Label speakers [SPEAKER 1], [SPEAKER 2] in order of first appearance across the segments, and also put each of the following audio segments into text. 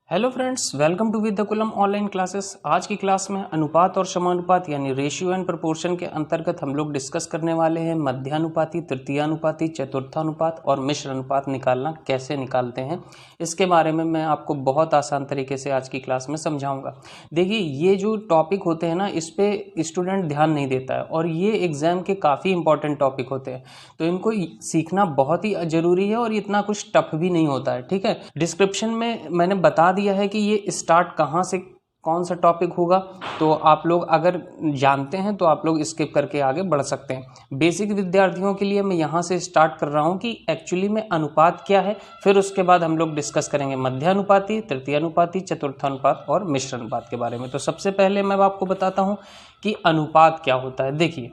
[SPEAKER 1] Hello friends, welcome to विद द कुलम ऑनलाइन क्लासेस। आज की क्लास में अनुपात और समानुपात यानी रेशियो एंड प्रोपोर्शन के अंतर्गत हम लोग डिस्कस करने वाले हैं मध्यानुपाती, तृतीयानुपाती, चतुर्थानुपात और मिश्र अनुपात निकालना कैसे निकालते हैं। इसके बारे में मैं आपको बहुत आसान तरीके से आज की क्लास में समझाऊंगा। देखिए, ये जो टॉपिक होते हैं ना, इस पे स्टूडेंट ध्यान नहीं देता है और ये एग्जाम के काफ़ी इंपॉर्टेंट टॉपिक होते हैं, तो इनको सीखना बहुत ही ज़रूरी है और इतना कुछ टफ भी नहीं होता है। ठीक है, डिस्क्रिप्शन में मैंने बता दिया है कि ये स्टार्ट कहाँ से कौन सा टॉपिक होगा, तो आप लोग अगर जानते हैं तो आप लोग स्किप करके आगे बढ़ सकते हैं। बेसिक विद्यार्थियों के लिए मैं यहाँ से स्टार्ट कर रहा हूँ कि एक्चुअली में अनुपात क्या है, फिर उसके बाद हम लोग डिस्कस करेंगे मध्यानुपाती, तृतीयानुपाती, चतुर्थानुपात और मिश्र अनुपात के बारे में। तो सबसे पहले मैं आपको बताता हूँ कि अनुपात क्या होता है। देखिए,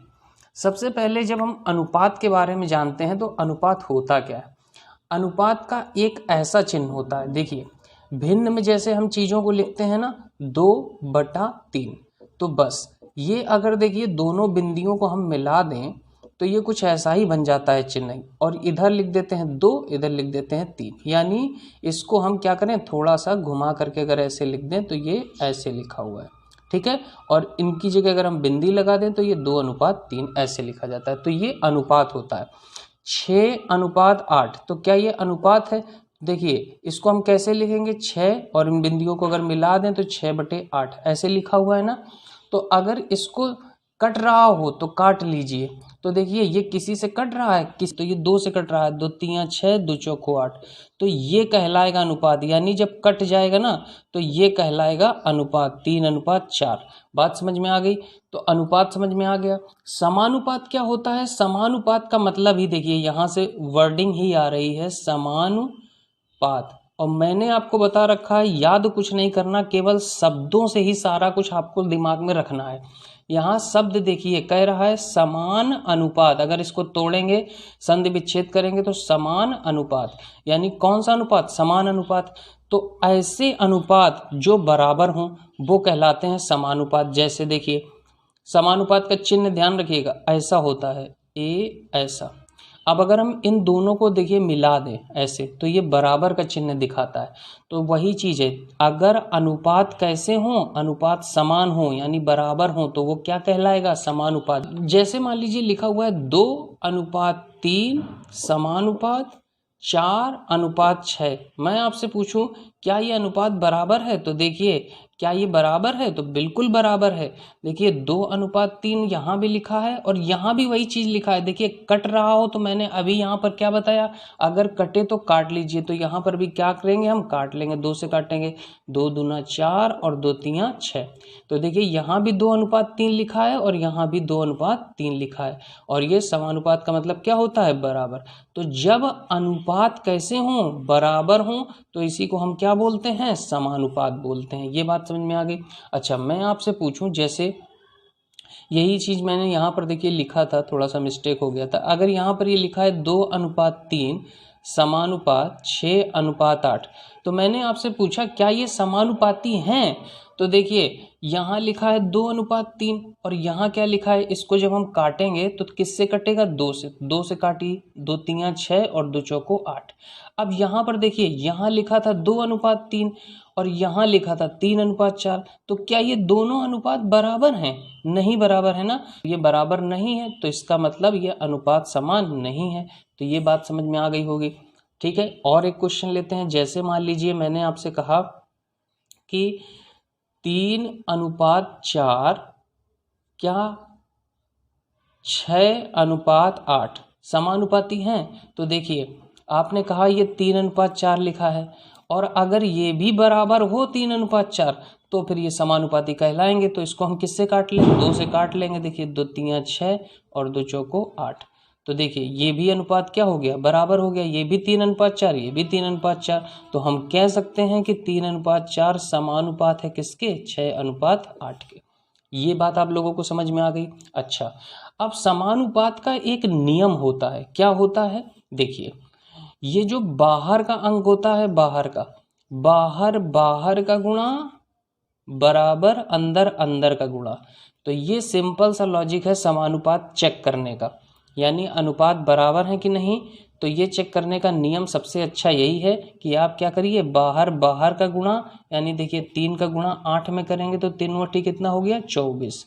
[SPEAKER 1] सबसे पहले जब हम अनुपात के बारे में जानते हैं तो अनुपात होता क्या है। अनुपात का एक ऐसा चिन्ह होता है, देखिए भिन्न में जैसे हम चीज़ों को लिखते हैं ना 2/3, तो बस ये अगर देखिए दोनों बिंदियों को हम मिला दें तो ये कुछ ऐसा ही बन जाता है चिन्ह। और इधर लिख देते हैं 2, इधर लिख देते हैं 3, यानी इसको हम क्या करें, थोड़ा सा घुमा करके अगर ऐसे लिख दें तो ये ऐसे लिखा हुआ है। ठीक है, और इनकी जगह अगर हम बिंदी लगा दें तो ये 2/3 ऐसे लिखा जाता है, तो ये अनुपात होता है। 6/8, तो क्या ये अनुपात है? देखिए इसको हम कैसे लिखेंगे, 6 और इन बिंदियों को अगर मिला दें तो 6/8 ऐसे लिखा हुआ है ना। तो अगर इसको कट रहा हो तो काट लीजिए, तो देखिए ये किसी से कट रहा है, तो ये 2 से कट रहा है, 2 3 6, 2 4 8, तो ये कहलाएगा अनुपात। यानी जब कट जाएगा ना तो ये कहलाएगा अनुपात, 3/4। बात समझ में आ गई? तो अनुपात समझ में आ गया। समानुपात क्या होता है? समानुपात का मतलब ही देखिए यहाँ से वर्डिंग ही आ रही है, समानुपात। और मैंने आपको बता रखा है याद कुछ नहीं करना, केवल शब्दों से ही सारा कुछ आपको दिमाग में रखना है। यहाँ शब्द देखिए कह रहा है समान अनुपात, अगर इसको तोड़ेंगे, संधि विच्छेद करेंगे तो समान अनुपात, यानी कौन सा अनुपात? समान अनुपात। तो ऐसे अनुपात जो बराबर हों वो कहलाते हैं समानुपात। जैसे देखिए समानुपात का चिन्ह ध्यान रखिएगा, ऐसा होता है, ए ऐसा। अब अगर हम इन दोनों को देखिए मिला दें ऐसे तो ये बराबर का चिन्ह दिखाता है। तो वही चीज़ है, अगर अनुपात कैसे हों, अनुपात समान हो यानी बराबर हो तो वो क्या कहलाएगा? समानुपात। जैसे मान लीजिए लिखा हुआ है 2/3 समानुपात 4/6। मैं आपसे पूछूं क्या ये अनुपात बराबर है, तो देखिए क्या ये बराबर है? तो बिल्कुल बराबर है। देखिए 2/3 यहाँ भी लिखा है और यहाँ भी वही चीज़ लिखा है। देखिए कट रहा हो तो मैंने अभी यहाँ पर क्या बताया, अगर कटे तो काट लीजिए, तो यहाँ पर भी क्या करेंगे, हम काट लेंगे, 2 से काटेंगे, 2 दूना 4 और 2 तियां 6। तो देखिए यहाँ भी 2/3 लिखा है और यहाँ भी 2/3 लिखा है, और ये समानुपात का मतलब क्या होता है? बराबर। तो जब अनुपात कैसे हों, बराबर हों, तो इसी को हम क्या बोलते हैं? समानुपात बोलते हैं। ये बात समझ में आ गई। अच्छा, मैं आपसे पूछूं, जैसे यही चीज़ मैंने यहाँ पर देखिए लिखा था, थोड़ा सा मिस्टेक हो गया था। अगर यहाँ पर ये लिखा है 2/3 समानुपात 6/8, तो मैंने आपसे पूछा क्या ये समानुपाती हैं? तो देखिए यहाँ लिखा है 2/3 और यहाँ क्या लिखा है, इसको जब हम काटेंगे तो किससे कटेगा? 2 से। 2 से काटिए, 2 तियां 6 और 2 चौको 8। अब यहाँ पर देखिए यहाँ लिखा था 2/3 और यहाँ लिखा था 3/4, तो क्या ये दोनों अनुपात बराबर हैं? नहीं बराबर है ना, ये बराबर नहीं है, तो इसका मतलब ये अनुपात समान नहीं है। तो ये बात समझ में आ गई होगी। ठीक है, और एक क्वेश्चन लेते हैं। जैसे मान लीजिए मैंने आपसे कहा कि 3/4 क्या 6/8 समानुपाती हैं? तो देखिए आपने कहा ये 3/4 लिखा है, और अगर ये भी बराबर हो 3/4 तो फिर ये समानुपाती कहलाएंगे। तो इसको हम किससे काट लेंगे? 2 से काट लेंगे। देखिए 2 तियां 6 और 2 चौको 8, तो देखिए ये भी अनुपात क्या हो गया? बराबर हो गया। ये भी 3/4, ये भी 3/4, तो हम कह सकते हैं कि 3/4 समानुपात है किसके? 6/8 के। ये बात आप लोगों को समझ में आ गई। अच्छा, अब समानुपात का एक नियम होता है। क्या होता है? देखिए ये जो बाहर का अंक होता है, बाहर का गुणा बराबर अंदर का गुणा, तो ये सिंपल सा लॉजिक है समानुपात चेक करने का। यानी अनुपात बराबर है कि नहीं। तो ये चेक करने का नियम सबसे अच्छा यही है कि आप क्या करिए, बाहर बाहर का गुणा, यानी देखिए 3 का गुणा 8 में करेंगे तो 3 वटी कितना हो गया 24।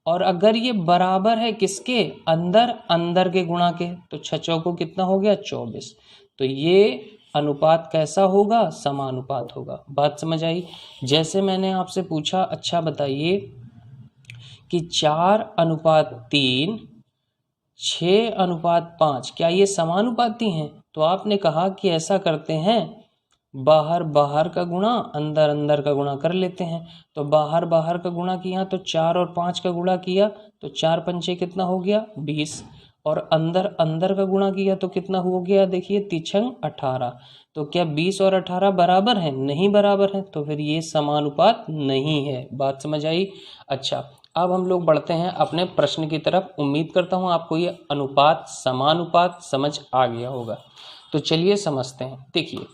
[SPEAKER 1] और अगर ये बराबर है किसके, अंदर अंदर के गुणा के, तो 6 चौको कितना हो गया 24। तो ये अनुपात कैसा होगा, समानुपात होगा। बात समझ आई। जैसे मैंने आपसे पूछा, अच्छा बताइए कि 4:3 6:5 क्या ये समानुपाती हैं। तो आपने कहा कि ऐसा करते हैं, बाहर बाहर का गुणा अंदर अंदर का गुणा कर लेते हैं। तो बाहर बाहर का गुणा किया तो 4 और 5 का गुणा किया तो 4 पंचे कितना हो गया 20, और अंदर अंदर का गुणा किया तो कितना हो गया, देखिए 3 18। तो क्या 20 और 18 बराबर हैं, नहीं बराबर हैं, तो फिर ये समानुपात नहीं है। बात समझ आई। अच्छा, अब हम लोग बढ़ते हैं अपने प्रश्न की तरफ। उम्मीद करता हूँ आपको ये अनुपात समानुपात समझ आ गया होगा। तो चलिए समझते हैं। देखिए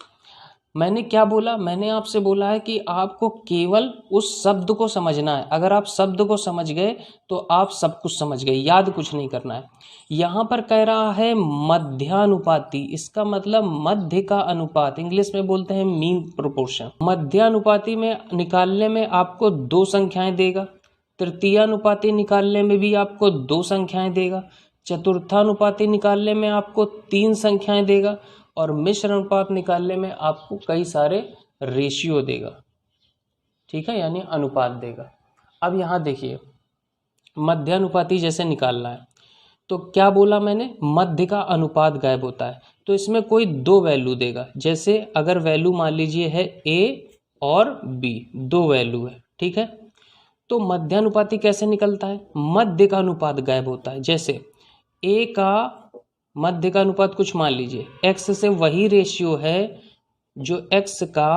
[SPEAKER 1] मैंने क्या बोला, मैंने आपसे बोला है कि आपको केवल उस शब्द को समझना है। अगर आप शब्द को समझ गए तो आप सब कुछ समझ गए, याद कुछ नहीं करना है। यहाँ पर कह रहा है मध्यानुपाती, इसका मतलब मध्य का अनुपात, इंग्लिश में बोलते हैं मीन प्रोपोर्शन। मध्यानुपाती में निकालने में आपको 2 संख्याएं देगा, तृतीयानुपाती निकालने में भी आपको 2 संख्याएं देगा, चतुर्थानुपाती निकालने में आपको 3 संख्याएं देगा, और मिश्र अनुपात निकालने में आपको कई सारे रेशियो देगा। ठीक है, यानी अनुपात देगा। अब यहाँ देखिए मध्यानुपाती जैसे निकालना है तो क्या बोला मैंने, मध्य का अनुपात गायब होता है। तो इसमें कोई 2 वैल्यू देगा। जैसे अगर वैल्यू मान लीजिए है A और B, 2 वैल्यू है, ठीक है। तो मध्यानुपाती कैसे निकलता है, मध्य का अनुपात गायब होता है। जैसे A का मध्य का अनुपात कुछ मान लीजिए x से वही रेशियो है जो x का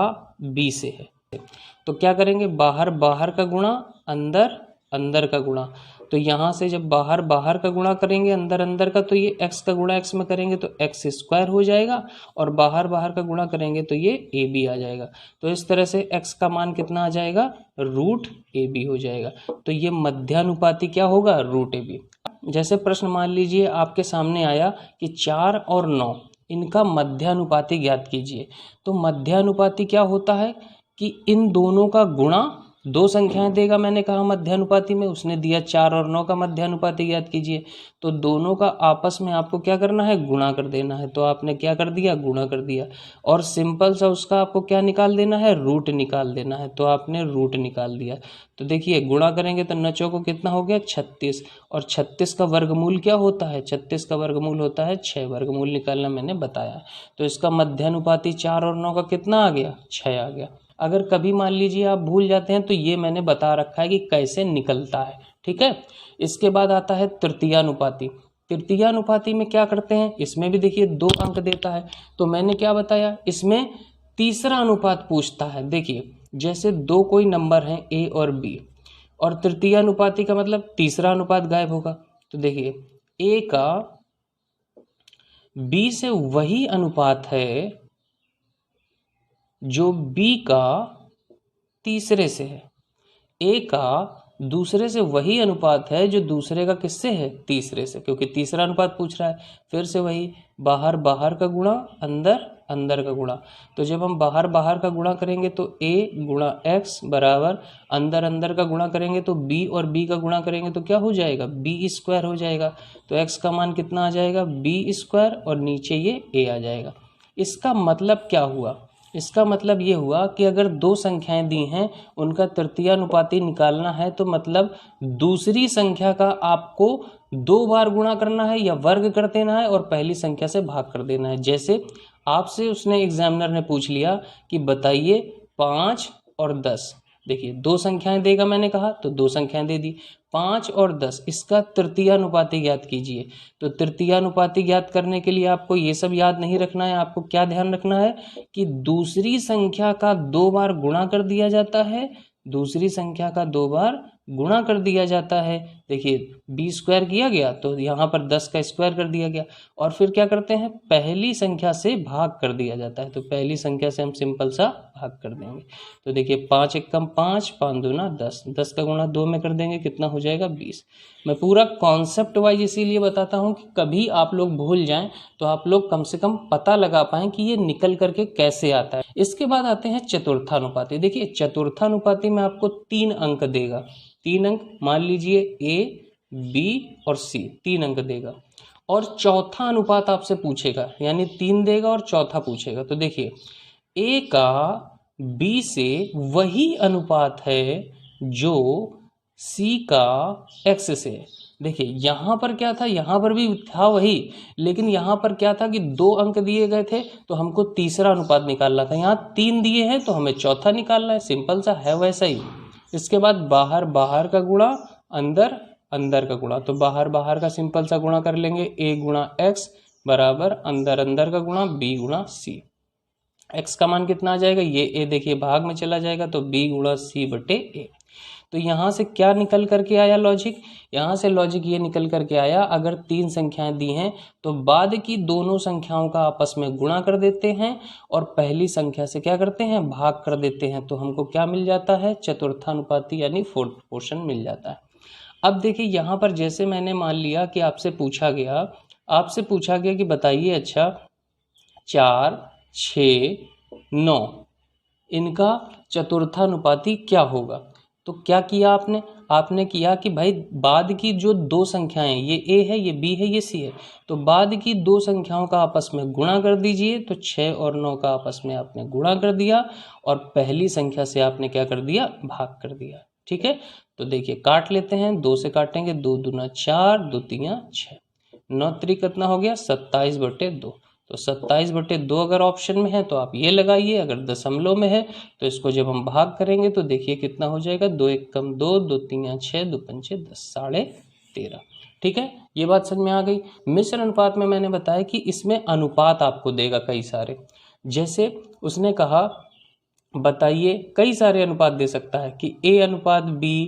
[SPEAKER 1] b से है। तो क्या करेंगे, बाहर बाहर का गुणा अंदर अंदर का गुणा। तो यहाँ से जब बाहर बाहर का गुणा करेंगे अंदर अंदर का, तो ये x का गुणा x में करेंगे तो x स्क्वायर हो जाएगा, और बाहर बाहर का गुणा करेंगे तो ये ab आ जाएगा। तो इस तरह से x का मान कितना आ जाएगा, √ab हो जाएगा। तो ये मध्यानुपाती क्या होगा, √ab। जैसे प्रश्न मान लीजिए आपके सामने आया कि 4 और 9 इनका मध्यानुपाती ज्ञात कीजिए। तो मध्यानुपाती क्या होता है कि इन दोनों का गुणा, 2 संख्याएं देगा मैंने कहा मध्यानुपाती में, उसने दिया 4 और 9 का मध्यानुपाती ज्ञात कीजिए। तो दोनों का आपस में आपको क्या करना है, गुणा कर देना है। तो आपने क्या कर दिया, गुणा कर दिया, और सिंपल सा उसका आपको क्या निकाल देना है, रूट निकाल देना है। तो आपने रूट निकाल दिया। तो देखिए गुणा करेंगे तो 9 चौको कितना हो गया 36, और 36 का वर्गमूल क्या होता है, 36 का वर्गमूल होता है 6। वर्गमूल निकालना मैंने बताया। तो इसका मध्यानुपाती 4 और 9 का कितना आ गया, 6 आ गया। अगर कभी मान लीजिए आप भूल जाते हैं तो ये मैंने बता रखा है कि कैसे निकलता है, ठीक है। इसके बाद आता है तृतीयानुपाती। तृतीयानुपाती में क्या करते हैं, इसमें भी देखिए 2 अंक देता है। तो मैंने क्या बताया, इसमें तीसरा अनुपात पूछता है। देखिए जैसे 2 कोई नंबर हैं A और B, और तृतीयानुपाती का मतलब तीसरा अनुपात गायब होगा। तो देखिए A का B से वही अनुपात है जो B का तीसरे से है, A का दूसरे से वही अनुपात है जो दूसरे का किससे है, तीसरे से, क्योंकि तीसरा अनुपात पूछ रहा है। फिर से वही बाहर बाहर का गुणा अंदर अंदर का गुणा। तो जब हम बाहर बाहर का गुणा करेंगे तो A गुणा x बराबर, अंदर अंदर का गुणा करेंगे तो B और B का गुणा करेंगे तो क्या हो जाएगा, B स्क्वायर हो जाएगा। तो x का मान कितना आ जाएगा, B स्क्वायर, और नीचे ये A आ जाएगा। इसका मतलब क्या हुआ, इसका मतलब ये हुआ कि अगर 2 संख्याएं दी हैं उनका तृतीयानुपाती निकालना है, तो मतलब दूसरी संख्या का आपको 2 बार गुणा करना है या वर्ग कर देना है, और पहली संख्या से भाग कर देना है। जैसे आपसे उसने एग्जामिनर ने पूछ लिया कि बताइए 5 और 10, देखिए 2 संख्याएं देगा मैंने कहा, तो 2 संख्याएं दे दी, 5 और 10, इसका तृतीयानुपाती ज्ञात कीजिए। तो तृतीयानुपाती ज्ञात करने के लिए आपको ये सब याद नहीं रखना है। आपको क्या ध्यान रखना है कि दूसरी संख्या का 2 बार गुणा कर दिया जाता है, दूसरी संख्या का 2 बार गुणा कर दिया जाता है। देखिए b स्क्वायर किया गया तो यहाँ पर 10 का स्क्वायर कर दिया गया, और फिर क्या करते हैं, पहली संख्या से भाग कर दिया जाता है। तो पहली संख्या से हम सिंपल सा भाग कर देंगे। तो देखिए 5 एकम 5, 5 दूना 10, 10 का गुणा 2 में कर देंगे, कितना हो जाएगा 20। मैं पूरा कॉन्सेप्ट वाइज इसीलिए बताता हूँ कि कभी आप लोग भूल जाएं तो आप लोग कम से कम पता लगा पाएं कि ये निकल करके कैसे आता है। इसके बाद आते हैं चतुर्थानुपाती। देखिए चतुर्थानुपाती में आपको 3 अंक देगा, 3 अंक मान लीजिए ए, बी और सी, 3 अंक देगा। और चौथा अनुपात आपसे पूछेगा, यानी 3 देगा और चौथा पूछेगा। तो देखिए ए का बी से वही अनुपात है जो सी का एक्स से है। देखिए यहाँ पर क्या था, यहाँ पर भी था वही, लेकिन यहाँ पर क्या था कि 2 अंक दिए गए थे तो हमको तीसरा अनुपात निकालना था। यहाँ 3 दिए हैं तो हमें चौथा निकालना है, सिंपल सा है वैसा ही। इसके बाद बाहर बाहर का गुणा, अंदर अंदर का गुणा। तो बाहर बाहर का सिंपल सा गुणा कर लेंगे, a गुणा एक्स बराबर अंदर अंदर का गुणा b गुणा सी। x का मान कितना आ जाएगा, ये a देखिए भाग में चला जाएगा तो b गुणा सी बटे a। तो यहाँ से क्या निकल करके आया लॉजिक, यहाँ से लॉजिक ये निकल करके आया, अगर 3 संख्याएं दी हैं तो बाद की दोनों संख्याओं का आपस में गुणा कर देते हैं और पहली संख्या से क्या करते हैं, भाग कर देते हैं। तो हमको क्या मिल जाता है, चतुर्थानुपाती यानी फोर्थ पोर्शन मिल जाता है। अब देखिए यहाँ पर जैसे मैंने मान लिया कि आपसे पूछा गया कि बताइए अच्छा 4, 6, 9 इनका चतुर्थानुपाती क्या होगा। तो क्या किया आपने किया कि भाई बाद की जो 2 संख्याएं, ये a है, ये b है, ये c है, तो बाद की 2 संख्याओं का आपस में गुणा कर दीजिए। तो 6 और 9 का आपस में आपने गुणा कर दिया और पहली संख्या से आपने क्या कर दिया, भाग कर दिया। ठीक है, तो देखिए काट लेते हैं, 2 से काटेंगे, 2 दूना 4, 2 तीन 6, 9 त्रिक कितना हो गया 27/2। तो 27/2 अगर ऑप्शन में है तो आप ये लगाइए, अगर दशमलव में है तो इसको जब हम भाग करेंगे तो देखिए कितना हो जाएगा, 2 एकम 2, 2 तीन 6, 2 पंचे 10, 13.5। ठीक है, ये बात समझ में आ गई। मिश्र अनुपात में मैंने बताया कि इसमें अनुपात आपको देगा कई सारे, जैसे उसने कहा बताइए, कई सारे अनुपात दे सकता है कि a अनुपात b,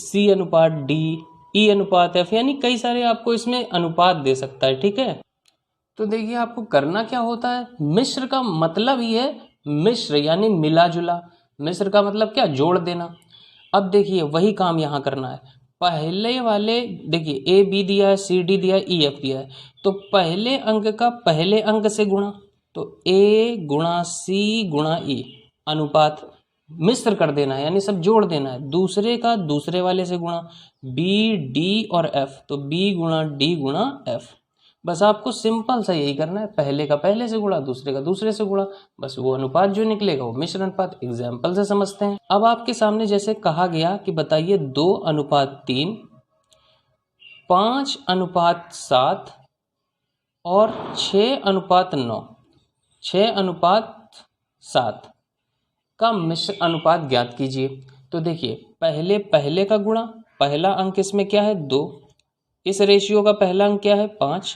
[SPEAKER 1] c अनुपात d, e अनुपात f, यानी कई सारे आपको इसमें अनुपात दे सकता है। ठीक है, तो देखिए आपको करना क्या होता है, मिश्र का मतलब ही है मिश्र यानी मिला जुला। मिश्र का मतलब क्या, जोड़ देना। अब देखिए वही काम यहाँ करना है। पहले वाले देखिए a b दिया है, c d दिया है, e f दिया है, तो पहले अंक का पहले अंक से गुणा, तो a गुणा c गुणा e अनुपात मिश्र कर देना है, यानी सब जोड़ देना है। दूसरे का दूसरे वाले से गुणा, b d और f, तो b गुणा d गुणा f। बस आपको सिंपल सा यही करना है, पहले का पहले से गुणा, दूसरे का दूसरे से गुणा, बस वो अनुपात जो निकलेगा वो मिश्र अनुपात। एग्जाम्पल से समझते हैं। अब आपके सामने जैसे कहा गया कि बताइए 2:3, 5:7 और 6:9, 6:7 का मिश्र अनुपात ज्ञात कीजिए। तो देखिए पहले का गुणा, पहला अंक इसमें क्या है 2, इस रेशियो का पहला अंक क्या है 5,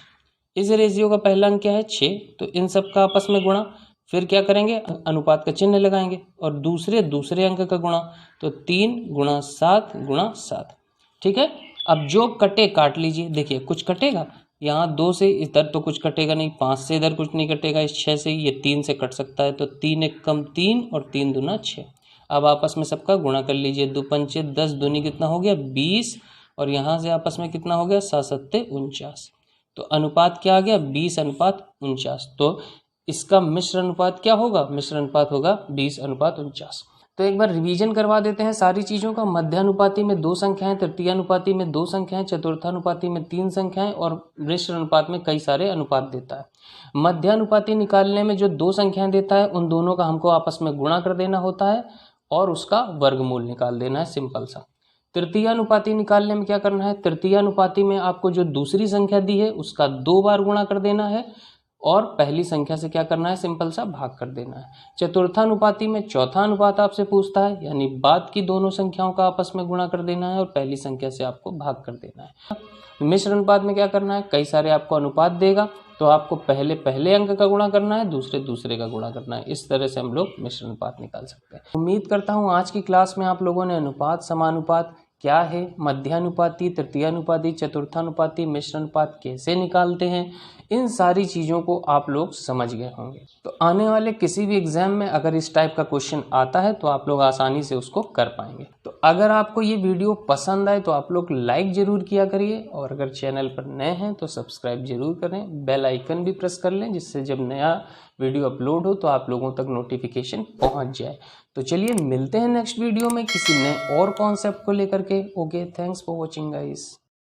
[SPEAKER 1] इस रेशियो का पहला अंक क्या है 6, तो इन सब का आपस में गुणा, फिर क्या करेंगे अनुपात का चिन्ह लगाएंगे और दूसरे अंक का गुणा, तो 3 गुणा 7 गुणा 7। ठीक है, अब जो कटे काट लीजिए। देखिए कुछ कटेगा, यहाँ 2 से इधर तो कुछ कटेगा नहीं, 5 से इधर कुछ नहीं कटेगा, इस 6 से, ये 3 से कट सकता है, तो 3 एकम 3 और 3 दूना 6। अब आपस में सबका गुणा कर लीजिए, 2 पंचे 10, दूनी कितना हो गया 20, और यहाँ से आपस में कितना हो गया 7 सत्ते 49। तो अनुपात क्या आ गया 20:49। तो इसका मिश्र अनुपात क्या होगा, मिश्र अनुपात होगा 20:49। तो एक बार रिवीजन करवा देते हैं सारी चीज़ों का। मध्यानुपाती में 2 संख्याएं, तृतीयानुपाती में 2 संख्याएं, चतुर्थानुपाती में 3 संख्याएं और मिश्र अनुपात में कई सारे अनुपात देता है। मध्यानुपाती निकालने में जो 2 संख्याएं देता है उन दोनों का हमको आपस में गुणा कर देना होता है और उसका वर्गमूल निकाल देना है, सिंपल सा। तृतीयानुपाती निकालने में क्या करना है, तृतीयानुपाती में आपको जो दूसरी संख्या दी है उसका 2 बार गुणा कर देना है और पहली संख्या से क्या करना है, सिंपल सा भाग कर देना है। चतुर्थानुपाती में चौथा अनुपात आपसे पूछता है, यानी बाद की दोनों संख्याओं का आपस में गुणा कर देना है और पहली संख्या से आपको भाग कर देना है। मिश्र अनुपात में क्या करना है, कई सारे आपको अनुपात देगा तो आपको पहले अंक का गुणा करना है, दूसरे का गुणा करना है। इस तरह से हम लोग मिश्र अनुपात निकाल सकते हैं। उम्मीद करता हूँ आज की क्लास में आप लोगों ने अनुपात, समानुपात क्या है, मध्यानुपाती, तृतीयानुपाती, चतुर्थानुपाती, मिश्र अनुपात कैसे निकालते हैं, इन सारी चीज़ों को आप लोग समझ गए होंगे। तो आने वाले किसी भी एग्जाम में अगर इस टाइप का क्वेश्चन आता है तो आप लोग आसानी से उसको कर पाएंगे। तो अगर आपको ये वीडियो पसंद आए तो आप लोग लाइक जरूर किया करिए, और अगर चैनल पर नए हैं तो सब्सक्राइब जरूर करें, बेल आइकन भी प्रेस कर लें, जिससे जब नया वीडियो अपलोड हो तो आप लोगों तक नोटिफिकेशन पहुंच जाए। तो चलिए मिलते हैं नेक्स्ट वीडियो में किसी नए और कॉन्सेप्ट को लेकर के। Okay, thanks for watching guys.